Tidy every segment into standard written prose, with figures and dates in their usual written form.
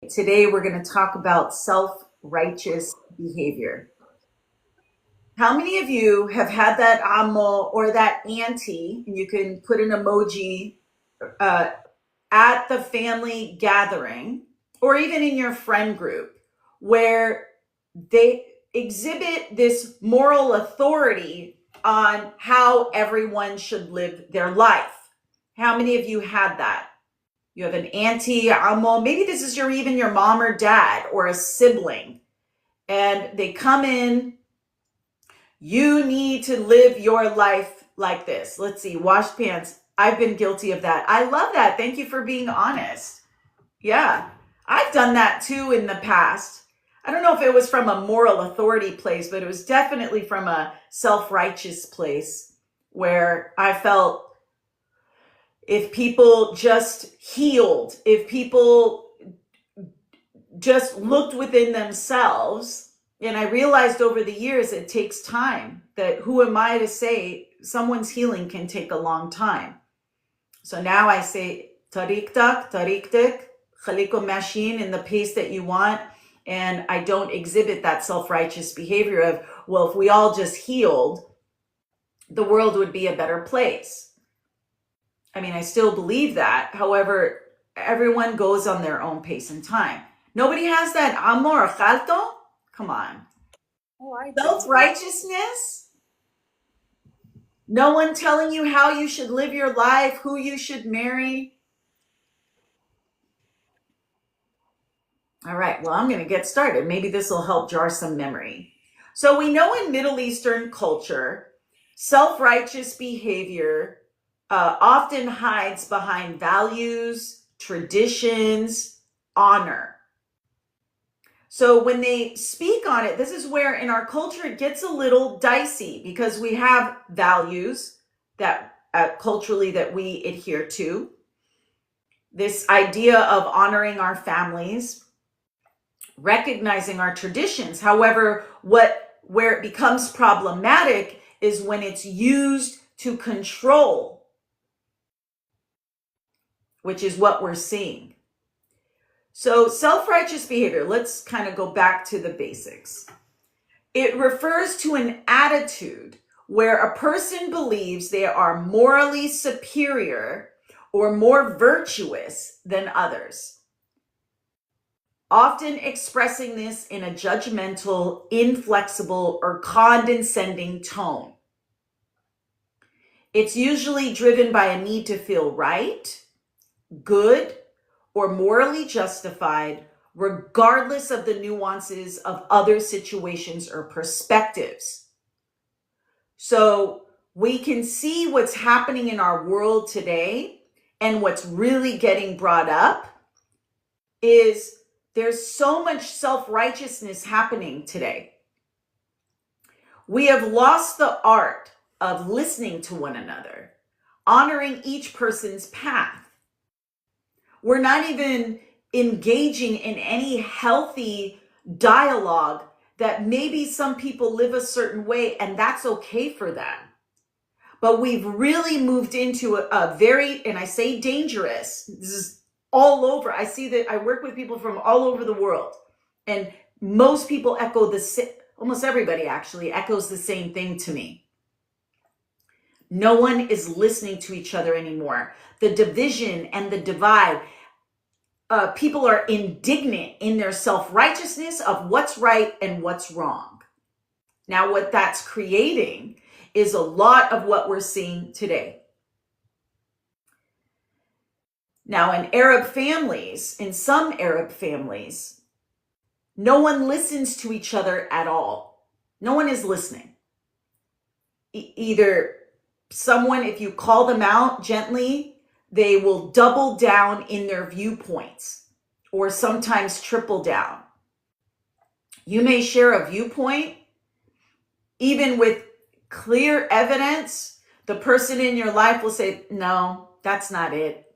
Today we're going to talk about self-righteous behavior. How many of you have had that amo or that auntie, and you can put an emoji uh, at the family gathering or even in your friend group where they exhibit this moral authority on how everyone should live their life? How many of you had that? You have an auntie, amo, maybe this is even your mom or dad or a sibling, and they come in, you need to live your life like this. Let's see, wash pants. I've been guilty of that. I love that. Thank you for being honest. Yeah, I've done that too in the past. I don't know if it was from a moral authority place, but it was definitely from a self-righteous place where I felt if people just healed, if people just looked within themselves, and I realized over the years it takes time, that who am I to say someone's healing can take a long time. So now I say tariktak, tariktik, chaliko mashin in the pace that you want, and I don't exhibit that self-righteous behavior of, well, if we all just healed, the world would be a better place. I mean, I still believe that. However, everyone goes on their own pace and time. Nobody has that amor chalto? Come on. Oh, I do. Self-righteousness? No one telling you how you should live your life, who you should marry? All right, well, I'm going to get started. Maybe this will help jar some memory. So we know in Middle Eastern culture, self-righteous behavior often hides behind values, traditions, honor. So when they speak on it, this is where in our culture it gets a little dicey because we have values that culturally that we adhere to. This idea of honoring our families, recognizing our traditions. However, where it becomes problematic is when it's used to control, which is what we're seeing. So self-righteous behavior, let's kind of go back to the basics. It refers to an attitude where a person believes they are morally superior or more virtuous than others, often expressing this in a judgmental, inflexible, or condescending tone. It's usually driven by a need to feel right, good, or morally justified, regardless of the nuances of other situations or perspectives. So we can see what's happening in our world today, and what's really getting brought up is there's so much self-righteousness happening today. We have lost the art of listening to one another, honoring each person's path. We're not even engaging in any healthy dialogue that maybe some people live a certain way and that's okay for them. But we've really moved into a very, and I say dangerous, this is all over. I see that I work with people from all over the world, and most people echo almost everybody actually echoes the same thing to me. No one is listening to each other anymore. The division and the divide, people are indignant in their self-righteousness of what's right and what's wrong. Now, what that's creating is a lot of what we're seeing today. Now, in some Arab families, no one listens to each other at all. No one is listening. Either someone, if you call them out gently, they will double down in their viewpoints or sometimes triple down. You may share a viewpoint, even with clear evidence, the person in your life will say, no, that's not it.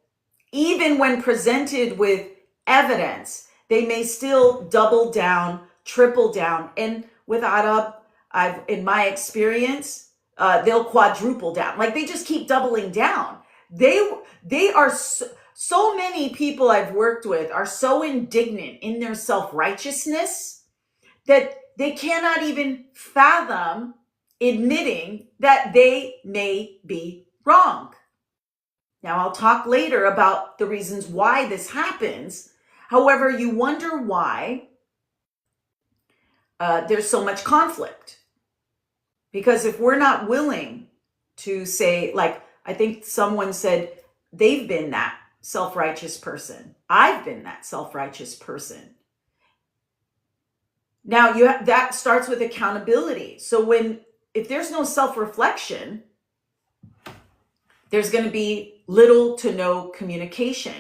Even when presented with evidence, they may still double down, triple down. And with Arab, in my experience, they'll quadruple down. Like they just keep doubling down. They are So many people I've worked with are so indignant in their self-righteousness that they cannot even fathom admitting that they may be wrong. Now, I'll talk later about the reasons why this happens. However, you wonder why there's so much conflict. Because if we're not willing to say, like, I think someone said they've been that self-righteous person. I've been that self-righteous person. Now, that starts with accountability. So if there's no self-reflection, there's going to be little to no communication.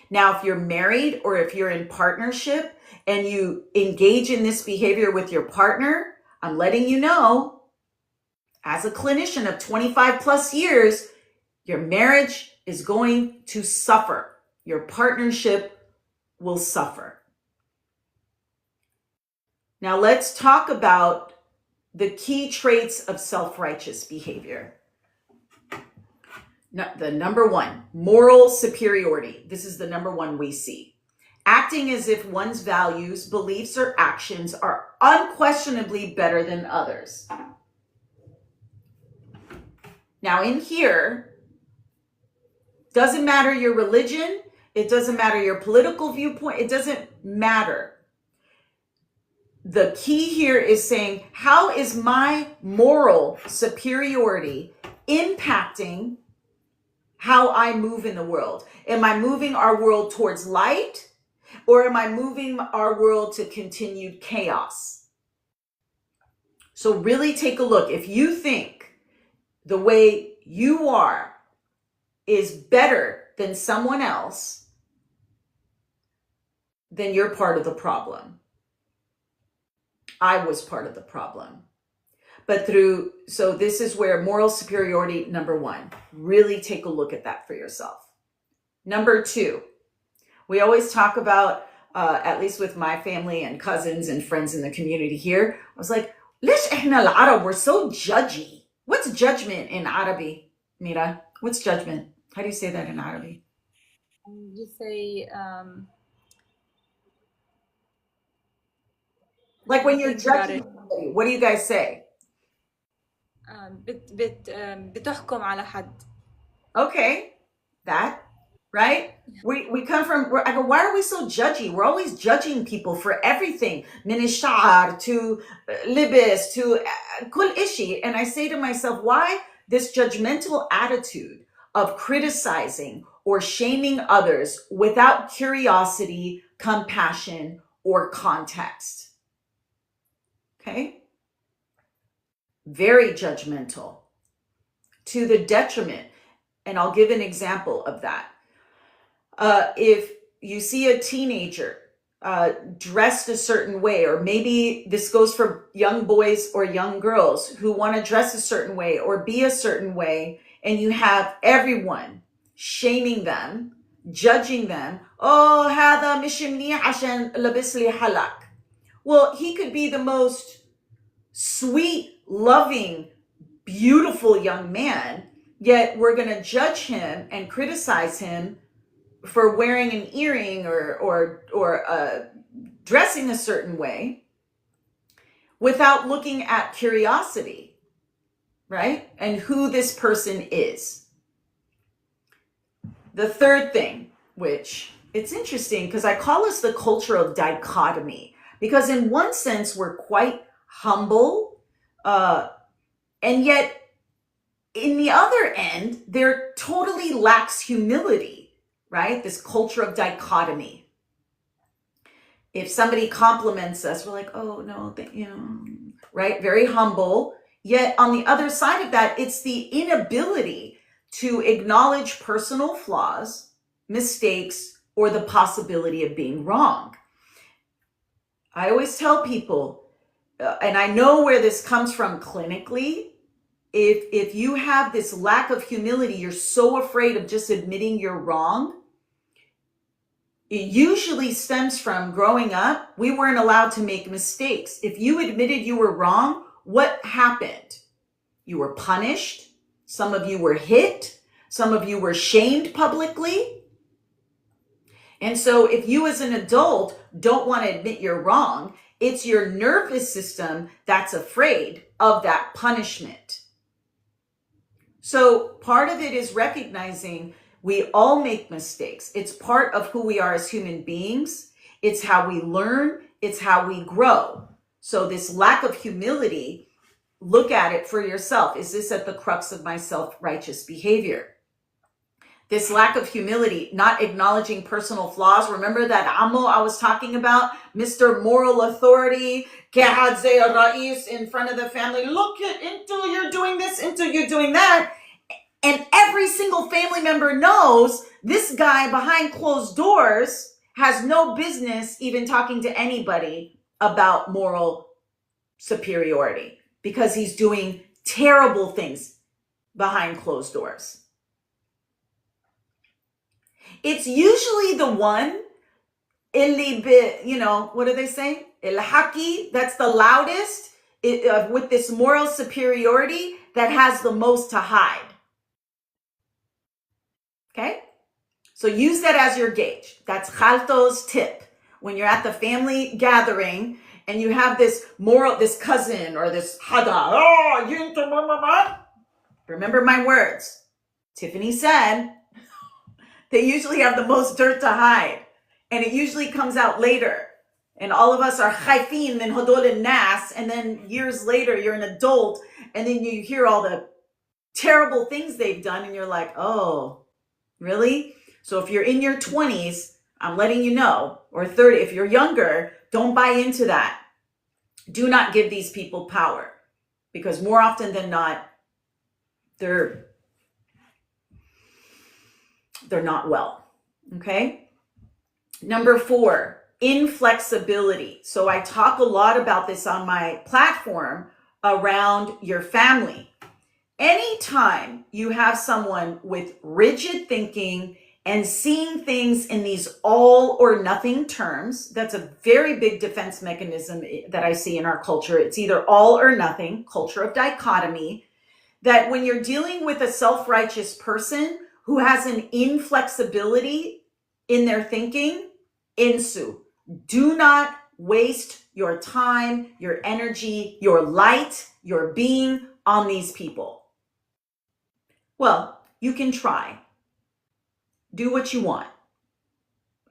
Now, if you're married or if you're in partnership and you engage in this behavior with your partner, I'm letting you know, as a clinician of 25 plus years, your marriage is going to suffer. Your partnership will suffer. Now, let's talk about the key traits of self-righteous behavior. The number one, moral superiority. This is the number one we see. Acting as if one's values, beliefs, or actions are unquestionably better than others. Now, in here, doesn't matter your religion, it doesn't matter your political viewpoint, it doesn't matter. The key here is saying, how is my moral superiority impacting how I move in the world? Am I moving our world towards light, or am I moving our world to continued chaos? So really take a look. If you think the way you are is better than someone else, then you're part of the problem. I was part of the problem. So this is where moral superiority, number one, really take a look at that for yourself. Number two, we always talk about, at least with my family and cousins and friends in the community here, I was like, ليش إحنا العرب, we're so judgy. What's judgment in Arabi, Mira? What's judgment? How do you say that in Arabi? You say like when you're judging somebody, what do you guys say? بتحكم على حد. Okay, that, right? We come from, I go, why are we so judgy? We're always judging people for everything. من الشعر to libis to كل إشي. And I say to myself, why this judgmental attitude of criticizing or shaming others without curiosity, compassion, or context? Okay? Very judgmental, to the detriment. And I'll give an example of that. If you see a teenager dressed a certain way, or maybe this goes for young boys or young girls who want to dress a certain way or be a certain way, and you have everyone shaming them, judging them. Oh, هذا مش منيح عشان لبس لي حلق. Well, he could be the most sweet, loving, beautiful young man, yet we're going to judge him and criticize him for wearing an earring or dressing a certain way without looking at curiosity, right? And who this person is. The third thing, which it's interesting because I call this the culture of dichotomy, because in one sense we're quite humble, and yet in the other end, there totally lacks humility, right? This culture of dichotomy. If somebody compliments us, we're like, oh no, right? Very humble. Yet on the other side of that, it's the inability to acknowledge personal flaws, mistakes, or the possibility of being wrong. I always tell people, and I know where this comes from clinically, if you have this lack of humility, you're so afraid of just admitting you're wrong. It usually stems from growing up, we weren't allowed to make mistakes. If you admitted you were wrong, what happened? You were punished. Some of you were hit. Some of you were shamed publicly. And so if you as an adult don't want to admit you're wrong, it's your nervous system that's afraid of that punishment. So part of it is recognizing we all make mistakes. It's part of who we are as human beings. It's how we learn. It's how we grow. So this lack of humility, look at it for yourself. Is this at the crux of my self-righteous behavior? This lack of humility, not acknowledging personal flaws. Remember that Amo I was talking about? Mr. Moral Authority, Rais in front of the family. Look at until you're doing this, until you're doing that. And every single family member knows this guy behind closed doors has no business even talking to anybody about moral superiority because he's doing terrible things behind closed doors. It's usually the one, what do they say? El haki, that's the loudest, with this moral superiority that has the most to hide. Okay? So use that as your gauge. That's Chalto's tip. When you're at the family gathering and you have this cousin or this hada, remember my words. Tiffany said, they usually have the most dirt to hide. And it usually comes out later. And all of us are chaifin min hodol and nas. And then years later, you're an adult. And then you hear all the terrible things they've done. And you're like, oh, really? So if you're in your 20s, I'm letting you know, or 30, if you're younger, don't buy into that. Do not give these people power. Because more often than not, they're not well. Okay? Number 4, inflexibility. So I talk a lot about this on my platform around your family. Anytime you have someone with rigid thinking and seeing things in these all or nothing terms, that's a very big defense mechanism that I see in our culture. It's either all or nothing, culture of dichotomy, that when you're dealing with a self-righteous person who has an inflexibility in their thinking, insu, do not waste your time, your energy, your light, your being on these people. Well, you can try. Do what you want.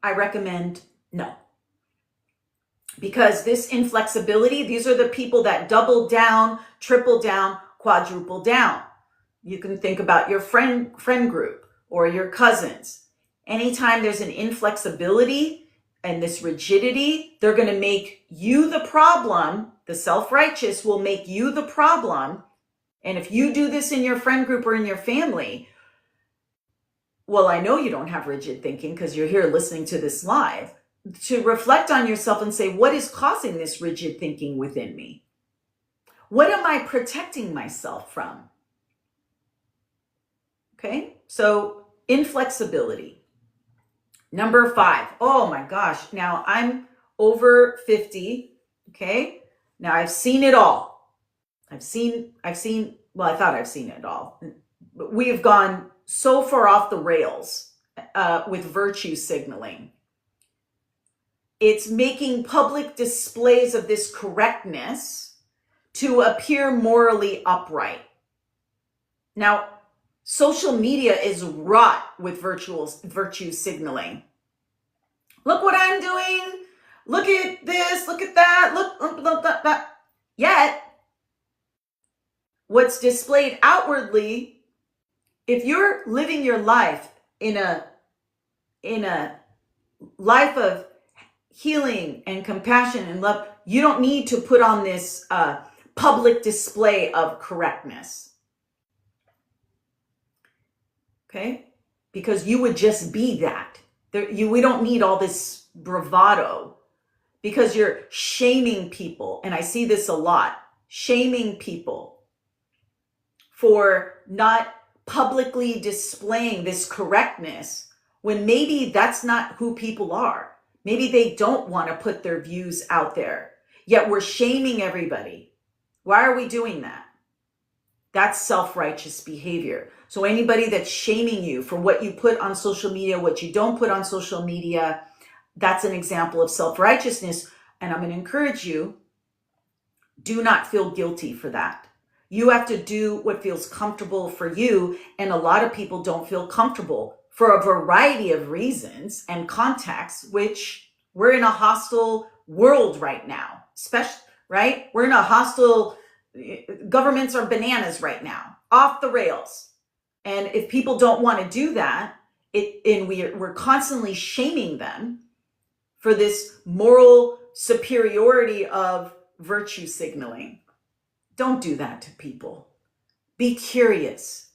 I recommend no. Because this inflexibility, these are the people that double down, triple down, quadruple down. You can think about your friend group or your cousins. Anytime there's an inflexibility and this rigidity, they're going to make you the problem. The self-righteous will make you the problem. And if you do this in your friend group or in your family, well, I know you don't have rigid thinking because you're here listening to this live, to reflect on yourself and say, what is causing this rigid thinking within me? What am I protecting myself from? Okay, so inflexibility. Number 5. Oh my gosh. Now I'm over 50. Okay. Now I've seen it all. Well, I thought I've seen it all. We have gone so far off the rails with virtue signaling. It's making public displays of this correctness to appear morally upright. Now, social media is wrought with virtue signaling. Look what I'm doing. Look at this. Look at that. Look that. Yet, what's displayed outwardly, if you're living your life in a life of healing and compassion and love, you don't need to put on this public display of correctness. Okay? Because you would just be that. We don't need all this bravado because you're shaming people. And I see this a lot. Shaming people for not publicly displaying this correctness when maybe that's not who people are. Maybe they don't want to put their views out there. Yet we're shaming everybody. Why are we doing that? That's self-righteous behavior. So anybody that's shaming you for what you put on social media, what you don't put on social media, that's an example of self-righteousness. And I'm going to encourage you, do not feel guilty for that. You have to do what feels comfortable for you. And a lot of people don't feel comfortable for a variety of reasons and contexts, which we're in a hostile world right now, especially, right? We're in a hostile, governments are bananas right now, off the rails. And if people don't want to do that, we're constantly shaming them for this moral superiority of virtue signaling. Don't do that to people. Be curious.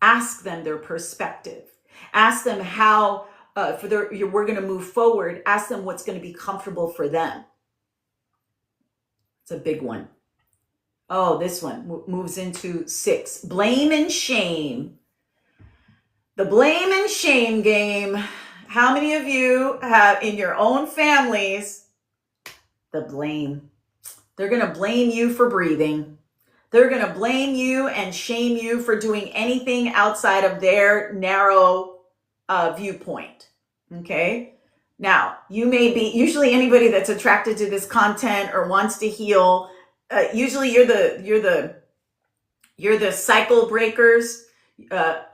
Ask them their perspective. Ask them how, we're going to move forward. Ask them what's going to be comfortable for them. It's a big one. Oh, this one moves into 6. Blame and shame. The blame and shame game. How many of you have in your own families the blame? They're going to blame you for breathing. They're going to blame you and shame you for doing anything outside of their narrow viewpoint. Okay? Now, you may be, usually anybody that's attracted to this content or wants to heal, usually you're the cycle breakers,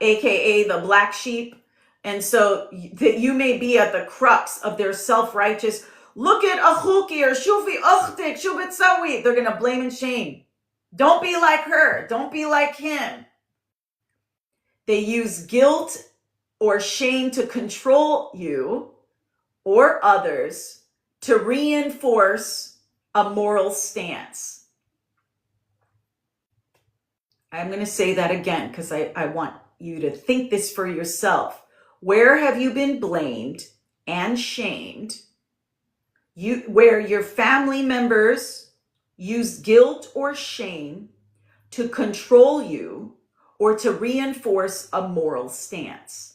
aka the black sheep. And so that you may be at the crux of their self-righteous, look at Achuki or Shufi Uchtik, Shubitsawi. They're going to blame and shame. Don't be like her. Don't be like him. They use guilt or shame to control you or others to reinforce a moral stance. I'm going to say that again because I want you to think this for yourself. Where have you been blamed and shamed? Where your family members use guilt or shame to control you or to reinforce a moral stance.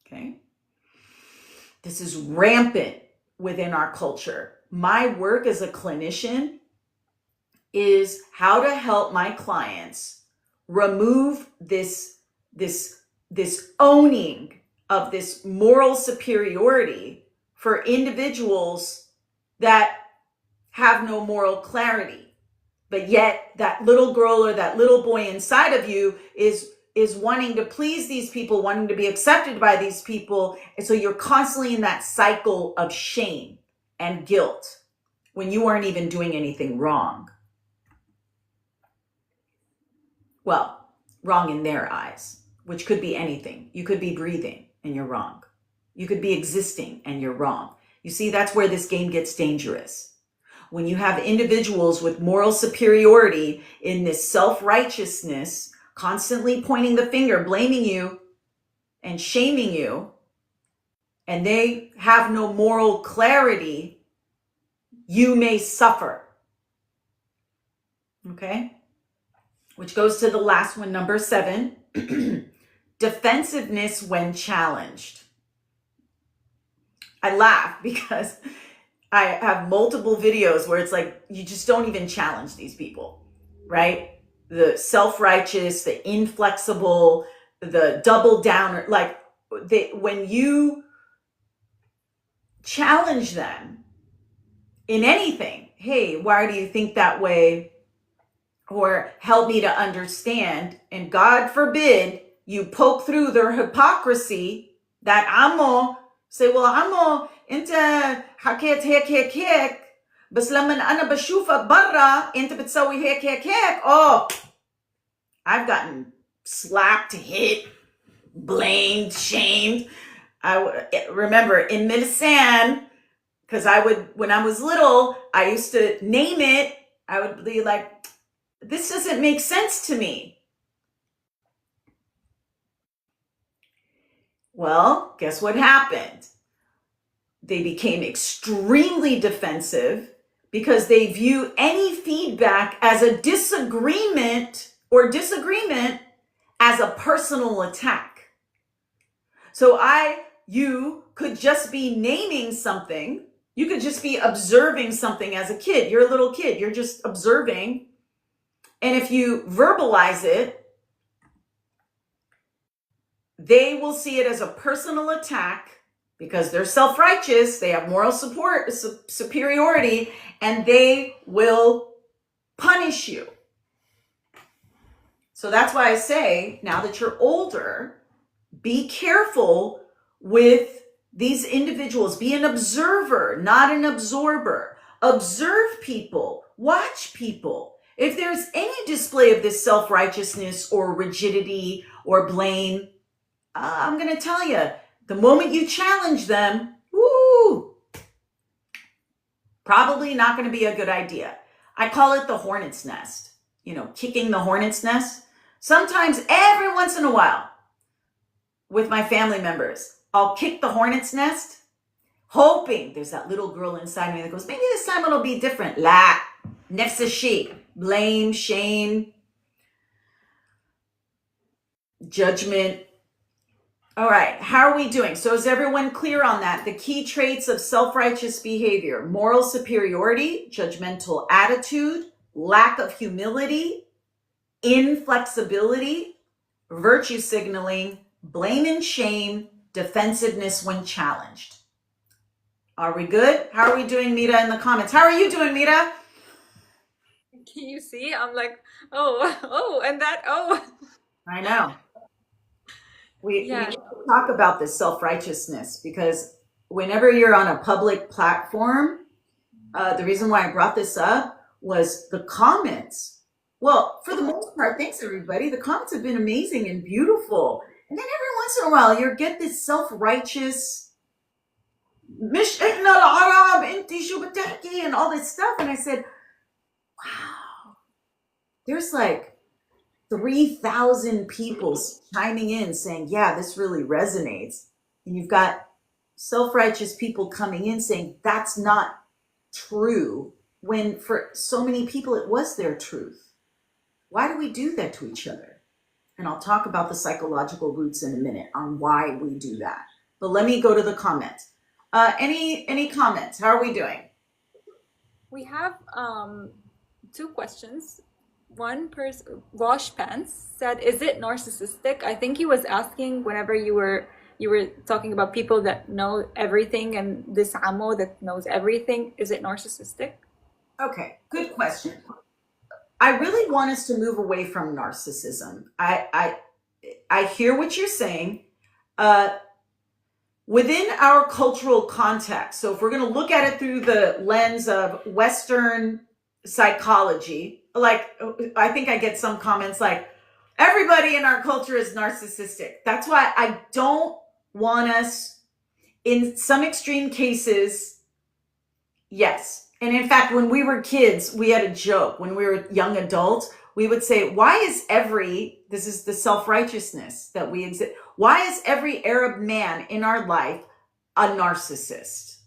Okay? This is rampant within our culture. My work as a clinician is how to help my clients remove this owning of this moral superiority for individuals that have no moral clarity. But yet that little girl or that little boy inside of you is wanting to please these people, wanting to be accepted by these people. And so you're constantly in that cycle of shame and guilt when you aren't even doing anything wrong. Well, wrong in their eyes, which could be anything. You could be breathing and you're wrong. You could be existing and you're wrong. You see, that's where this game gets dangerous. When you have individuals with moral superiority in this self-righteousness, constantly pointing the finger, blaming you and shaming you, and they have no moral clarity, you may suffer. Okay? Which goes to the last one, number 7, defensiveness when challenged. I laugh because I have multiple videos where it's like, you just don't even challenge these people, right? The self-righteous, the inflexible, the double downer, like when you challenge them in anything, hey, why do you think that way? Or help me to understand. And God forbid you poke through their hypocrisy, that amo, say, well, amo, انت حكيت هيك بس لما انا بشوفك برا انت بتسوي هيك. Oh, I've gotten slapped, hit, blamed, shamed. I remember in Medicine, because when I was little, I used to name it. I would be like, this doesn't make sense to me. Well, guess what happened? They became extremely defensive because they view any feedback as a disagreement as a personal attack. So you could just be naming something. You could just be observing something as a kid. You're a little kid. You're just observing. And if you verbalize it, they will see it as a personal attack because they're self-righteous, they have moral support, superiority, and they will punish you. So that's why I say, now that you're older, be careful with these individuals. Be an observer, not an absorber. Observe people, watch people. If there's any display of this self-righteousness or rigidity or blame, I'm going to tell you, the moment you challenge them, woo, probably not going to be a good idea. I call it the hornet's nest, kicking the hornet's nest. Sometimes, every once in a while, with my family members, I'll kick the hornet's nest, hoping there's that little girl inside me that goes, maybe this time it'll be different. La, nefs sheep, blame, shame, judgment. All right, how are we doing? So is everyone clear on that? The key traits of self-righteous behavior: moral superiority, judgmental attitude, lack of humility, inflexibility, virtue signaling, blame and shame, defensiveness when challenged. Are we good? How are we doing, Mira, in the comments? How are you doing, Mira? Can you see? I'm like, oh, oh, and that, oh. I know. We Yeah. need to talk about this self-righteousness because whenever you're on a public platform, the reason why I brought this up was the comments. Well, for the most part, thanks everybody. The comments have been amazing and beautiful. And then every once in a while, you get this self-righteous, مش احنا العرب انتي شو بتحكي and all this stuff. And I said, wow, there's like 3,000 people chiming in saying, yeah, this really resonates. And you've got self-righteous people coming in saying, that's not true, when for so many people it was their truth. Why do we do that to each other? And I'll talk about the psychological roots in a minute on why we do that. But let me go to the comments. Any comments? How are we doing? We have two questions. One person, Wash Pants, said, "Is it narcissistic?" I think he was asking whenever you were talking about people that know everything and this amo that knows everything. Is it narcissistic? Okay, good question. I really want us to move away from narcissism. I hear what you're saying. Within our cultural context, so if we're going to look at it through the lens of Western psychology, like I think I get some comments like, everybody in our culture is narcissistic. That's why I don't want us, in some extreme cases, yes. And in fact, when we were kids, we had a joke. When we were young adults, we would say, this is the self-righteousness that we exist. Why is every Arab man in our life a narcissist?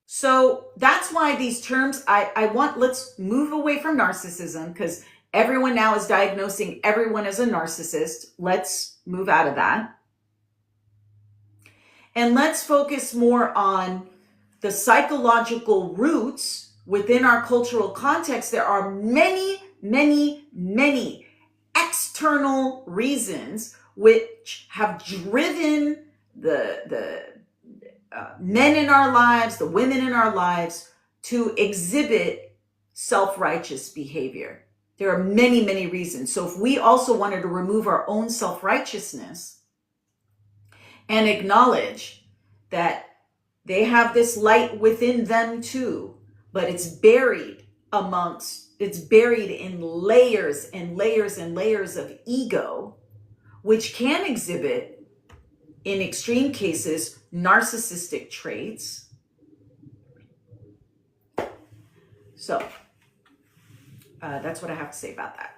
So that's why these terms, let's move away from narcissism, because everyone now is diagnosing everyone as a narcissist. Let's move out of that. And let's focus more on the psychological roots within our cultural context. There are many, many, many external reasons which have driven the men in our lives, the women in our lives, to exhibit self-righteous behavior. There are many, many reasons. So if we also wanted to remove our own self-righteousness and acknowledge that they have this light within them too, but it's buried in layers and layers and layers of ego, which can exhibit, in extreme cases, narcissistic traits. So that's what I have to say about that.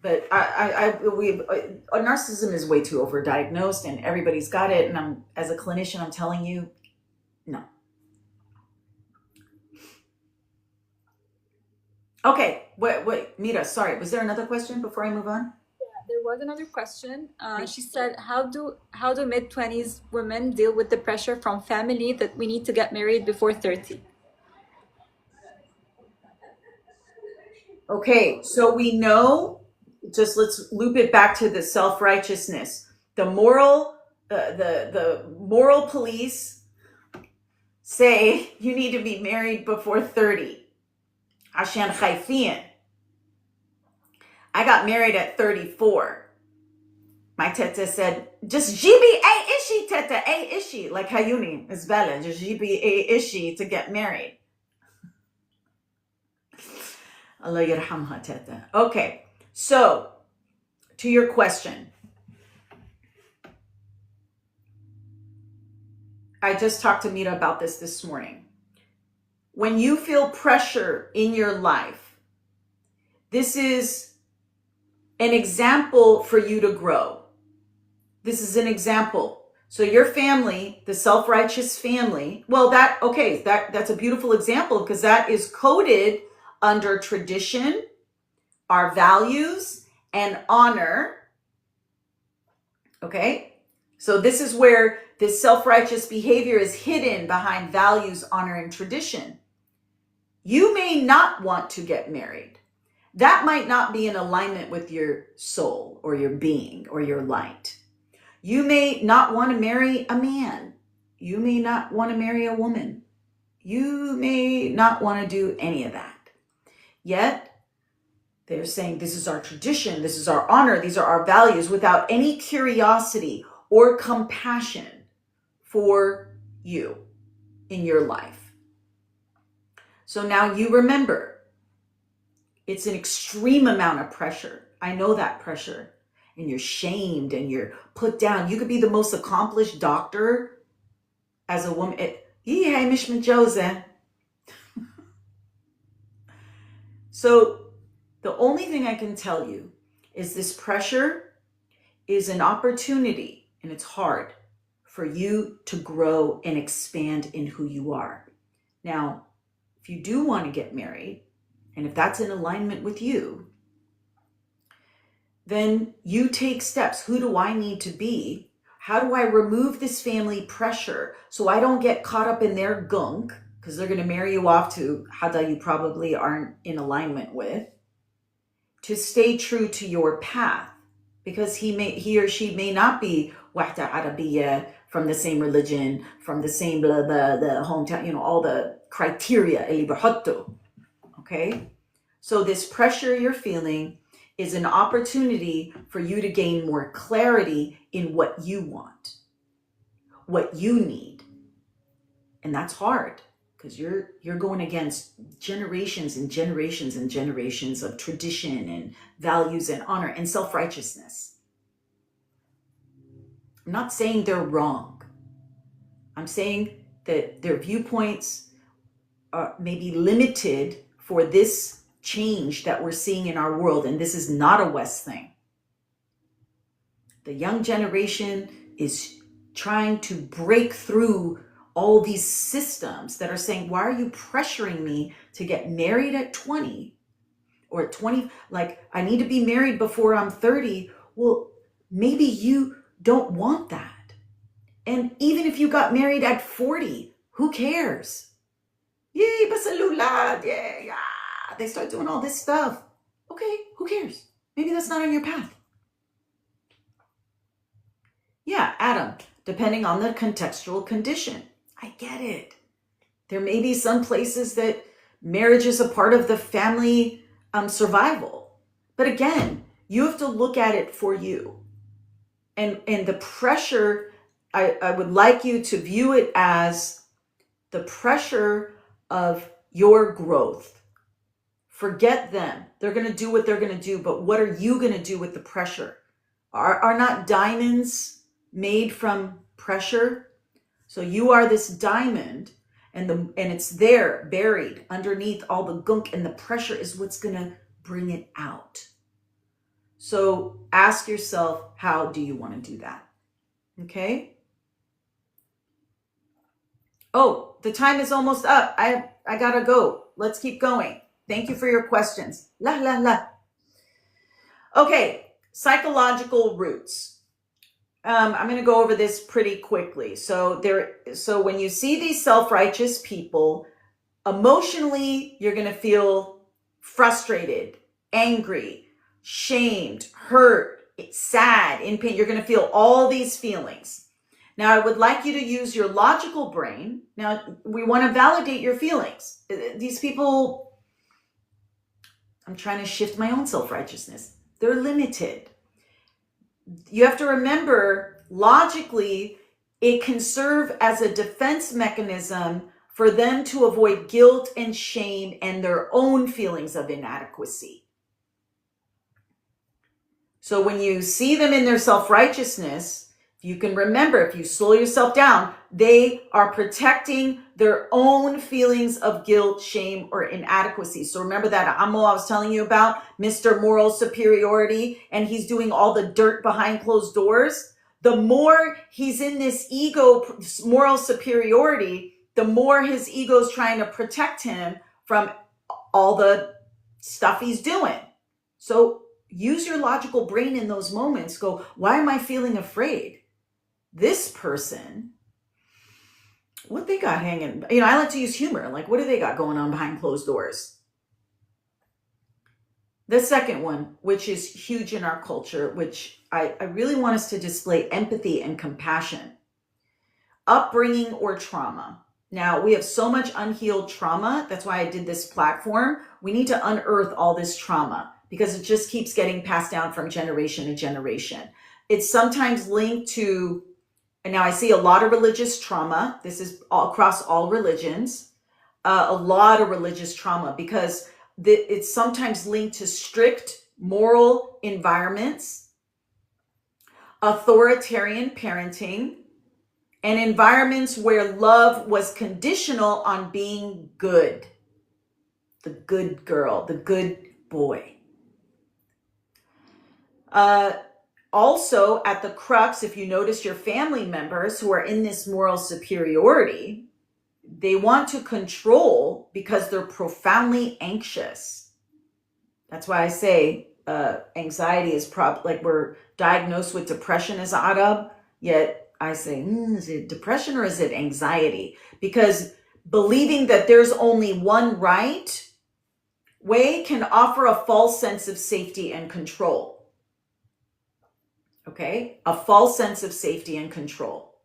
But narcissism is way too overdiagnosed, and everybody's got it. And as a clinician, I'm telling you, no. Okay, wait, Mira, sorry. Was there another question before I move on? There was another question. She said, "How do mid-20s women deal with the pressure from family that we need to get married before 30?" Okay, so we know just let's loop it back to the self-righteousness. The moral police say you need to be married before 30. عشان خايفين. I got married at 34. My teta said, just jibi a ishi, teta, a ishi. Like Hayuni, is Bella, just jibi a ishi to get married. Allah yarhamha, teta. Okay, so to your question. I just talked to Mira about this morning. When you feel pressure in your life, this is an example for you to grow. This is an example. So your family, the self-righteous family, well, that's a beautiful example because that is coded under tradition, our values, and honor. Okay? So this is where this self-righteous behavior is hidden behind values, honor, and tradition. You may not want to get married. That might not be in alignment with your soul or your being or your light. You may not want to marry a man. You may not want to marry a woman. You may not want to do any of that. Yet, they're saying this is our tradition, this is our honor, these are our values, without any curiosity or compassion for you in your life. So now you remember, it's an extreme amount of pressure. I know that pressure. And you're shamed and you're put down. You could be the most accomplished doctor as a woman. So the only thing I can tell you is this pressure is an opportunity, and it's hard for you to grow and expand in who you are. Now, if you do want to get married, and if that's in alignment with you, then you take steps. Who do I need to be? How do I remove this family pressure so I don't get caught up in their gunk, because they're going to marry you off to Hada you probably aren't in alignment with, to stay true to your path, because he or she may not be Wahda Arabiya, from the same religion, from the same the hometown, all the criteria. Okay? So this pressure you're feeling is an opportunity for you to gain more clarity in what you want, what you need. And that's hard because you're going against generations and generations and generations of tradition and values and honor and self-righteousness. I'm not saying they're wrong. I'm saying that their viewpoints may be limited for this change that we're seeing in our world, and this is not a West thing. The young generation is trying to break through all these systems that are saying, why are you pressuring me to get married at 20 or at 20? Like, I need to be married before I'm 30. Well, maybe you don't want that. And even if you got married at 40, who cares? Yay, basalulad, yeah. They start doing all this stuff. Okay, who cares? Maybe that's not on your path. Yeah, Adam, depending on the contextual condition. I get it. There may be some places that marriage is a part of the family survival. But again, you have to look at it for you. And the pressure, I would like you to view it as the pressure of your growth. Forget them. They're going to do what they're going to do, but what are you going to do with the pressure? Are not diamonds made from pressure? So you are this diamond, and it's there buried underneath all the gunk, and the pressure is what's going to bring it out. So ask yourself, how do you want to do that? Okay? Oh, the time is almost up. I gotta go. Let's keep going. Thank you for your questions. La. Okay, psychological roots. I'm going to go over this pretty quickly. So when you see these self-righteous people, emotionally, you're going to feel frustrated, angry, shamed, hurt, sad, in pain. You're going to feel all these feelings. Now, I would like you to use your logical brain. Now, we want to validate your feelings. These people, I'm trying to shift my own self-righteousness. They're limited. You have to remember, logically, it can serve as a defense mechanism for them to avoid guilt and shame and their own feelings of inadequacy. So when you see them in their self-righteousness, you can remember, if you slow yourself down, they are protecting their own feelings of guilt, shame, or inadequacy. So remember that Amo I was telling you about, Mr. Moral Superiority, and he's doing all the dirt behind closed doors. The more he's in this ego, moral superiority, the more his ego is trying to protect him from all the stuff he's doing. So use your logical brain in those moments. Go, why am I feeling afraid? This person, what they got hanging, I like to use humor. Like, what do they got going on behind closed doors? The second one, which is huge in our culture, which I really want us to display empathy and compassion. Upbringing or trauma. Now, we have so much unhealed trauma. That's why I did this platform. We need to unearth all this trauma because it just keeps getting passed down from generation to generation. It's sometimes linked to, and now I see a lot of religious trauma. This is across all religions, a lot of religious trauma because it's sometimes linked to strict moral environments, authoritarian parenting, and environments where love was conditional on being good. The good girl, the good boy. Also, at the crux, if you notice your family members who are in this moral superiority, they want to control because they're profoundly anxious. That's why I say anxiety is like we're diagnosed with depression as Arab, yet I say, is it depression or is it anxiety? Because believing that there's only one right way can offer a false sense of safety and control. Okay? A false sense of safety and control.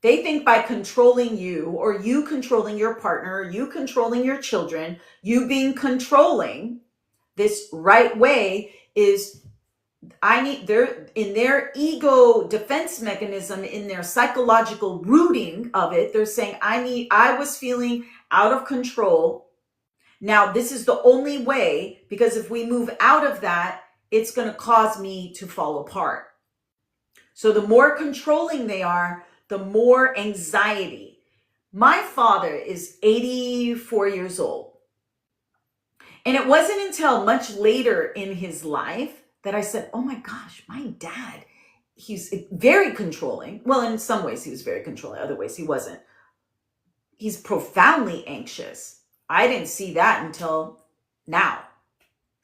They think by controlling you, or you controlling your partner, you controlling your children, you being controlling, this right way is in their ego defense mechanism, in their psychological rooting of it, they're saying, I was feeling out of control. Now, this is the only way, because if we move out of that, it's going to cause me to fall apart. So the more controlling they are, the more anxiety. My father is 84 years old. And it wasn't until much later in his life that I said, oh my gosh, my dad, he's very controlling. Well, in some ways he was very controlling, other ways he wasn't. He's profoundly anxious. I didn't see that until now.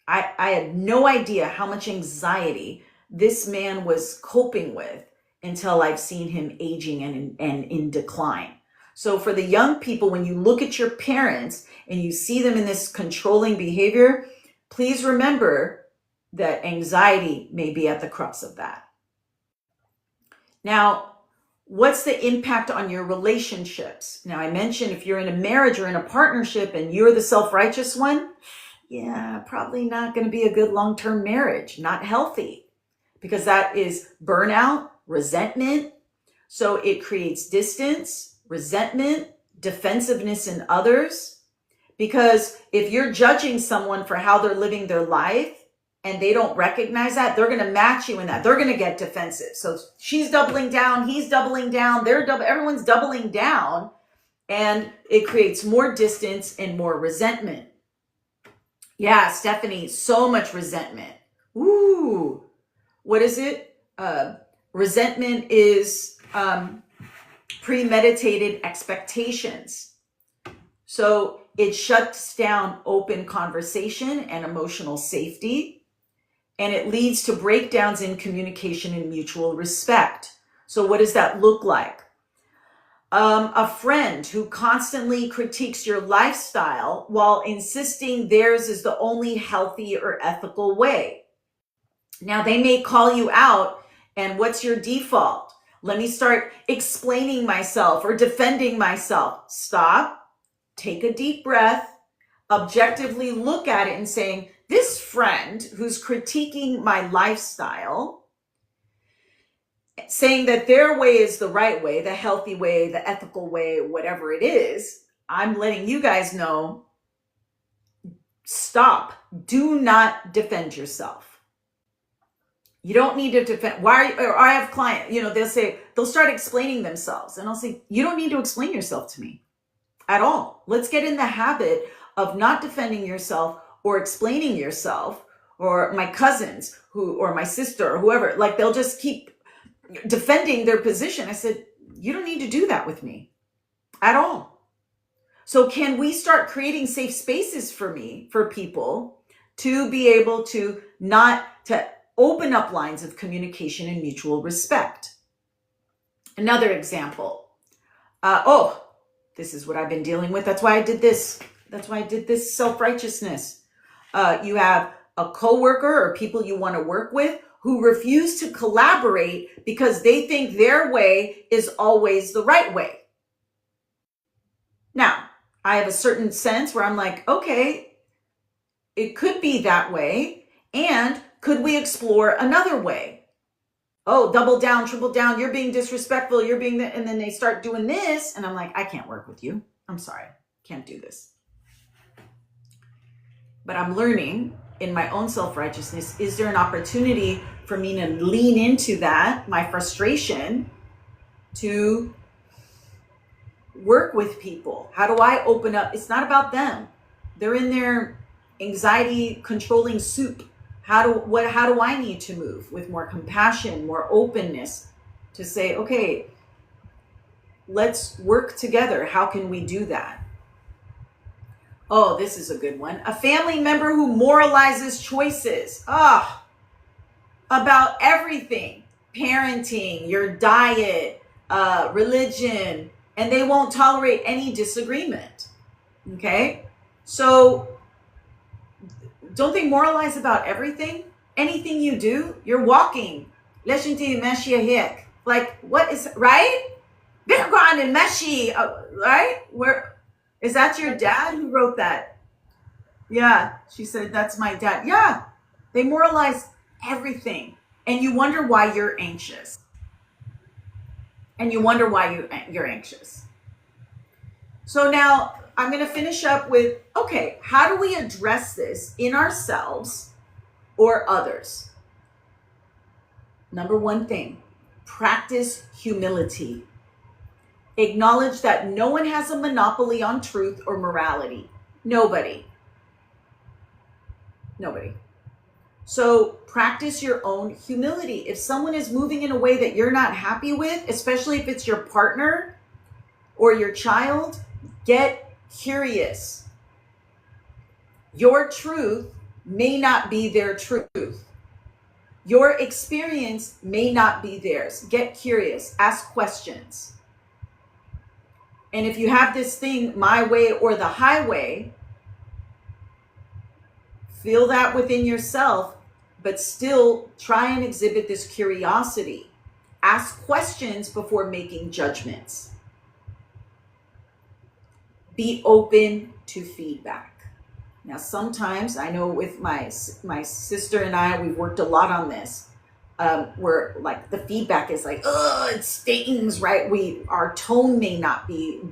I had no idea how much anxiety this man was coping with until I've seen him aging and in decline. So for the young people, when you look at your parents and you see them in this controlling behavior, please remember that anxiety may be at the crux of that. Now, what's the impact on your relationships? Now, I mentioned if you're in a marriage or in a partnership and you're the self-righteous one, yeah, probably not going to be a good long-term marriage, not healthy, because that is burnout, resentment. So it creates distance, resentment, defensiveness in others. Because if you're judging someone for how they're living their life and they don't recognize that, they're going to match you in that. They're going to get defensive. So she's doubling down, he's doubling down, everyone's doubling down, and it creates more distance and more resentment. Yeah, Stephanie, so much resentment. Ooh, what is it? Resentment is premeditated expectations. So it shuts down open conversation and emotional safety, and it leads to breakdowns in communication and mutual respect. So what does that look like? A friend who constantly critiques your lifestyle while insisting theirs is the only healthy or ethical way. Now they may call you out, and what's your default? Let me start explaining myself or defending myself. Stop, take a deep breath, objectively look at it and saying, this friend who's critiquing my lifestyle, saying that their way is the right way, the healthy way, the ethical way, whatever it is, I'm letting you guys know, stop. Do not defend yourself. You don't need to defend. Why? Or I have clients, they'll start explaining themselves. And I'll say, you don't need to explain yourself to me at all. Let's get in the habit of not defending yourself or explaining yourself. Or my cousins or my sister or whoever, like they'll just keep defending their position. I said, you don't need to do that with me at all. So can we start creating safe spaces for people to be able to open up lines of communication and mutual respect? Another example. This is what I've been dealing with. That's why I did this. That's why I did this self-righteousness. You have a coworker or people you want to work with who refuse to collaborate because they think their way is always the right way. Now, I have a certain sense where I'm like, okay, it could be that way. And could we explore another way? Oh, double down, triple down. You're being disrespectful. And then they start doing this. And I'm like, I can't work with you. I'm sorry. Can't do this. But I'm learning in my own self-righteousness, is there an opportunity for me to lean into that, my frustration, to work with people? How do I open up? It's not about them. They're in their anxiety controlling soup. How do I need to move with more compassion, more openness to say, okay, let's work together. How can we do that? Oh, this is a good one. A family member who moralizes choices. About everything. Parenting, your diet, religion, and they won't tolerate any disagreement. Okay? So don't they moralize about everything? Anything you do, you're walking. Like, what is, right? Right? Where is that your dad who wrote that? Yeah, she said, that's my dad. Yeah, they moralize everything. And you wonder why you're anxious. You're anxious. So now I'm going to finish up with, okay, how do we address this in ourselves or others? Number one thing, practice humility. Acknowledge that no one has a monopoly on truth or morality. Nobody. So practice your own humility. If someone is moving in a way that you're not happy with, especially if it's your partner or your child, get curious. Your truth may not be their truth. Your experience may not be theirs. Get curious. Ask questions. And if you have this thing, my way or the highway, feel that within yourself, but still try and exhibit this curiosity. Ask questions before making judgments. Be open to feedback. Now, sometimes I know with my sister and I, we've worked a lot on this. Where like the feedback is like, oh, it stings, right? Our tone may not be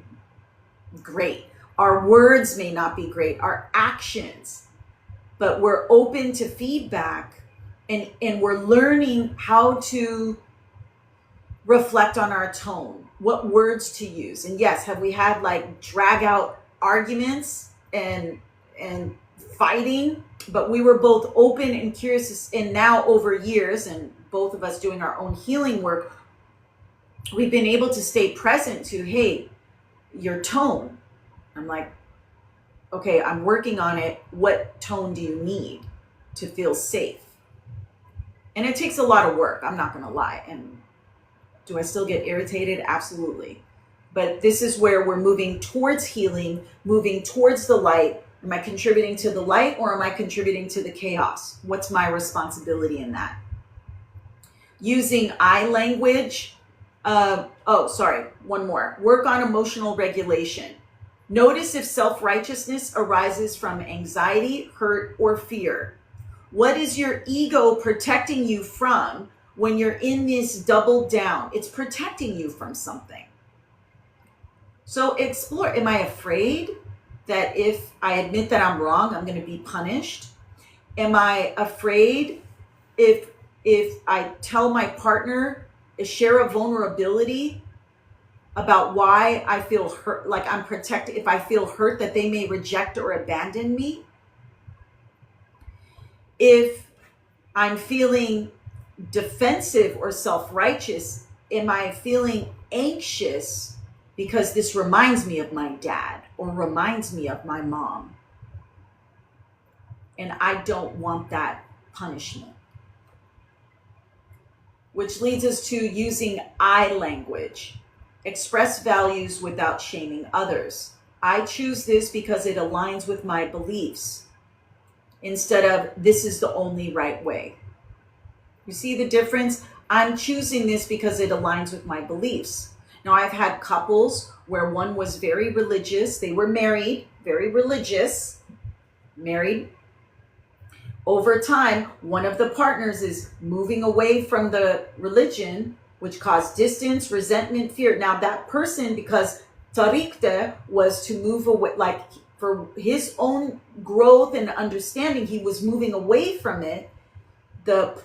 great. Our words may not be great. Our actions, but we're open to feedback and we're learning how to reflect on our tone, what words to use. And yes, have we had like drag out arguments and fighting, but we were both open and curious. And now over years, and both of us doing our own healing work, we've been able to stay present to, hey, your tone. I'm like, okay, I'm working on it. What tone do you need to feel safe? And it takes a lot of work. I'm not going to lie. And do I still get irritated? Absolutely. But this is where we're moving towards healing, moving towards the light, Am I contributing to the light or am I contributing to the chaos? What's my responsibility in that? Using I language. One more. Work on emotional regulation. Notice if self-righteousness arises from anxiety, hurt, or fear. What is your ego protecting you from when you're in this double down? It's protecting you from something. So explore. Am I afraid that if I admit that I'm wrong, I'm going to be punished? Am I afraid if I tell my partner, share a vulnerability about why I feel hurt, like I'm protected, if I feel hurt that they may reject or abandon me? If I'm feeling defensive or self-righteous, am I feeling anxious because this reminds me of my dad or reminds me of my mom? And I don't want that punishment. Which leads us to using I language. Express values without shaming others. I choose this because it aligns with my beliefs, instead of this is the only right way. You see the difference? I'm choosing this because it aligns with my beliefs. Now, I've had couples where one was very religious. They were married, very religious, married. Over time, one of the partners is moving away from the religion, which caused distance, resentment, fear. Now, that person, because Tariqte was to move away, like for his own growth and understanding, he was moving away from it.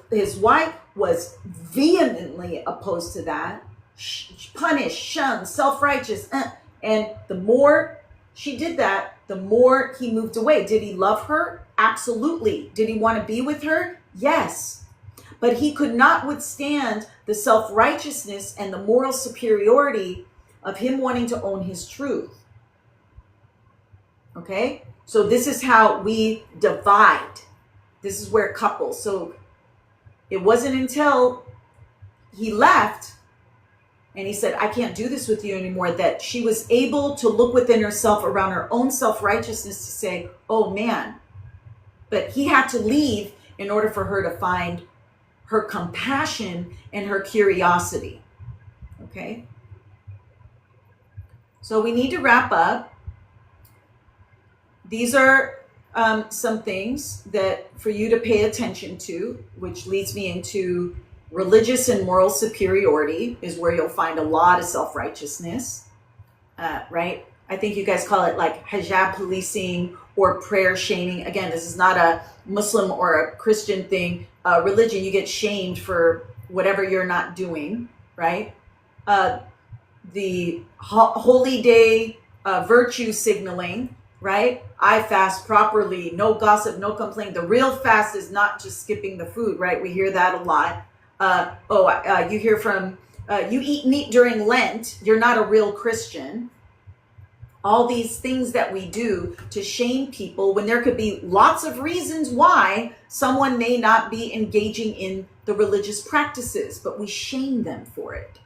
His wife was vehemently opposed to that. Punish, shun, self-righteous. And the more she did that, the more he moved away. Did he love her? Absolutely. Did he want to be with her? Yes. But he could not withstand the self-righteousness and the moral superiority of him wanting to own his truth. Okay? So this is how we divide. This is where couples. So it wasn't until he left and he said, I can't do this with you anymore, that she was able to look within herself around her own self-righteousness to say, oh man. But he had to leave in order for her to find her compassion and her curiosity. Okay? So we need to wrap up. These are some things that for you to pay attention to, which leads me into religious and moral superiority, is where you'll find a lot of self-righteousness, right? I think you guys call it like hijab policing or prayer shaming. Again, this is not a Muslim or a Christian thing. Religion, you get shamed for whatever you're not doing, right? The holy day virtue signaling, right? I fast properly, no gossip, no complaint. The real fast is not just skipping the food, right? We hear that a lot. You hear from, you eat meat during Lent, you're not a real Christian. All these things that we do to shame people when there could be lots of reasons why someone may not be engaging in the religious practices, but we shame them for it.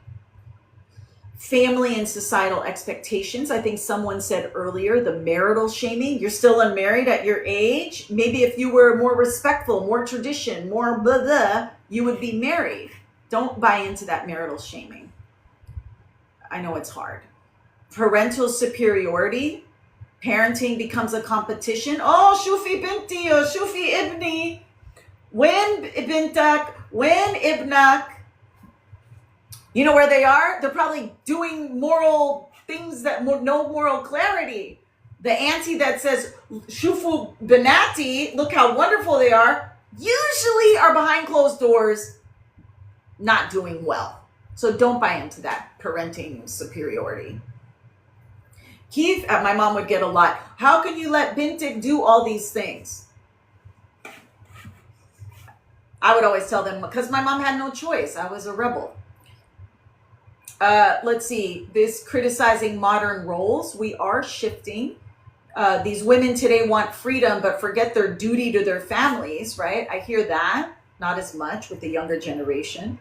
Family and societal expectations. I think someone said earlier, the marital shaming. You're still unmarried at your age. Maybe if you were more respectful, more tradition, more blah, blah, you would be married. Don't buy into that marital shaming. I know it's hard. Parental superiority. Parenting becomes a competition. Oh, shufi binti or shufi ibni. When bintak, when ibnak. You know where they are? They're probably doing moral things that no moral clarity. The auntie that says, Shufu Benati, look how wonderful they are, usually are behind closed doors, not doing well. So don't buy into that parenting superiority. Keith, my mom would get a lot. How can you let Bintik do all these things? I would always tell them, because my mom had no choice. I was a rebel. Let's see, this criticizing modern roles. We are shifting. These women today want freedom, but forget their duty to their families, right? I hear that, not as much with the younger generation.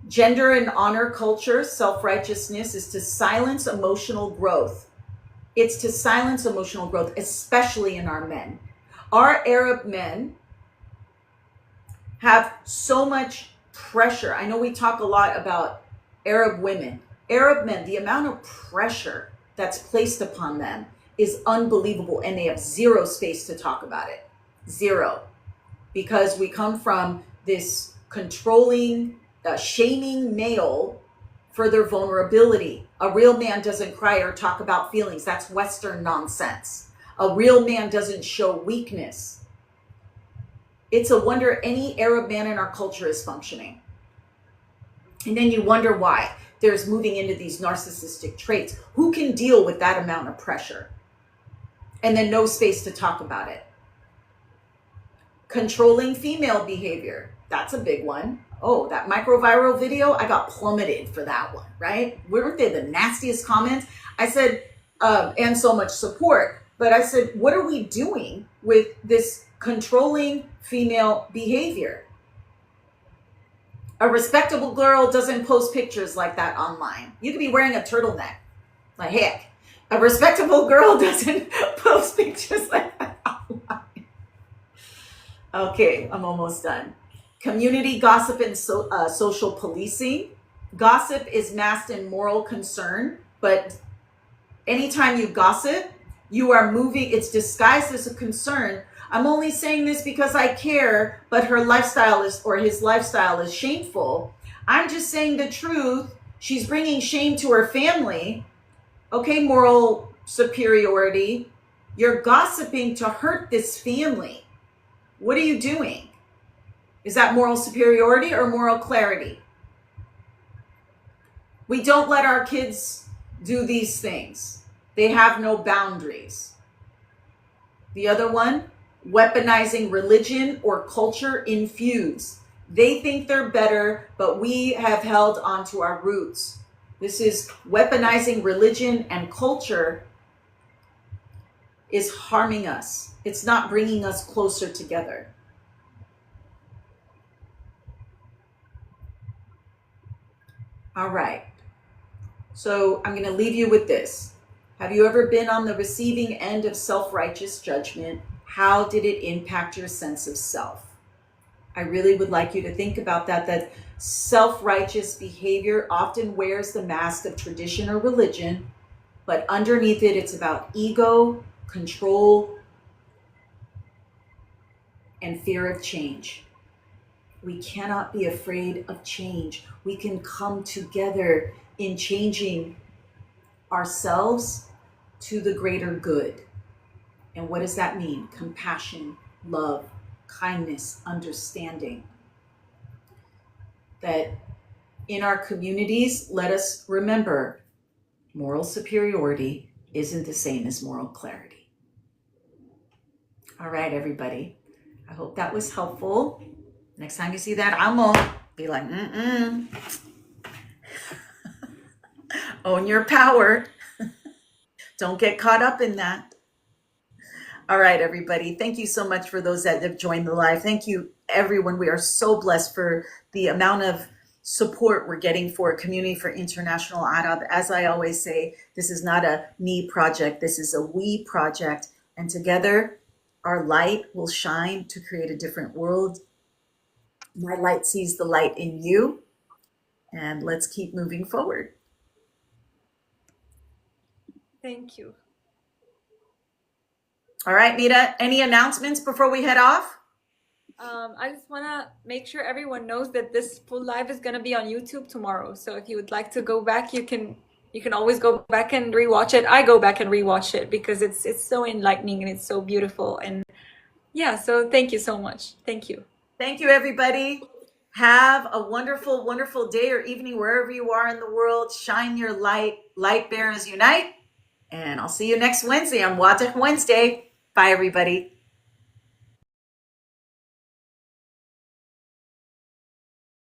Gender and honor culture, self-righteousness is to silence emotional growth. It's to silence emotional growth, especially in our men. Our Arab men have so much pressure. I know we talk a lot about Arab women. Arab men, the amount of pressure that's placed upon them is unbelievable, and they have zero space to talk about it. Zero. Because we come from this controlling, shaming male for their vulnerability. A real man doesn't cry or talk about feelings. That's Western nonsense. A real man doesn't show weakness. It's a wonder any Arab man in our culture is functioning. And then you wonder why there's moving into these narcissistic traits. Who can deal with that amount of pressure? And then no space to talk about it. Controlling female behavior. That's a big one. Oh, that microviral video, I got plummeted for that one, right? Weren't they the nastiest comments? I said, and so much support. But I said, what are we doing with this controlling female behavior? A respectable girl doesn't post pictures like that online. You could be wearing a turtleneck. Like, heck, a respectable girl doesn't post pictures like that online. Okay, I'm almost done. Community gossip and social policing. Gossip is masked in moral concern, but anytime you gossip, you are moving, it's disguised as a concern. I'm only saying this because I care, but her lifestyle is, or his lifestyle is shameful. I'm just saying the truth. She's bringing shame to her family. Okay, moral superiority. You're gossiping to hurt this family. What are you doing? Is that moral superiority or moral clarity? We don't let our kids do these things. They have no boundaries. The other one, weaponizing religion or culture in feuds. They think they're better, but we have held onto our roots. This is weaponizing religion and culture is harming us. It's not bringing us closer together. All right. So I'm going to leave you with this. Have you ever been on the receiving end of self-righteous judgment? How did it impact your sense of self? I really would like you to think about that self-righteous behavior often wears the mask of tradition or religion, but underneath it, it's about ego, control, and fear of change. We cannot be afraid of change. We can come together in changing ourselves to the greater good. And what does that mean? Compassion, love, kindness, understanding. That in our communities, let us remember moral superiority isn't the same as moral clarity. All right, everybody. I hope that was helpful. Next time you see that, I'm gonna be like, Own your power. Don't get caught up in that. All right, everybody. Thank you so much for those that have joined the live. Thank you, everyone. We are so blessed for the amount of support we're getting for Community for International Arab. As I always say, this is not a me project. This is a we project. And together, our light will shine to create a different world. My light sees the light in you. And let's keep moving forward. Thank you. All right, Mita, any announcements before we head off? I just want to make sure everyone knows that this full live is going to be on YouTube tomorrow. So if you would like to go back, you can always go back and rewatch it. I go back and rewatch it because it's so enlightening and it's so beautiful. And yeah, so thank you so much. Thank you. Thank you, everybody. Have a wonderful, wonderful day or evening wherever you are in the world. Shine your light. Light bearers unite. And I'll see you next Wednesday on Wadih Wednesday. Bye, everybody.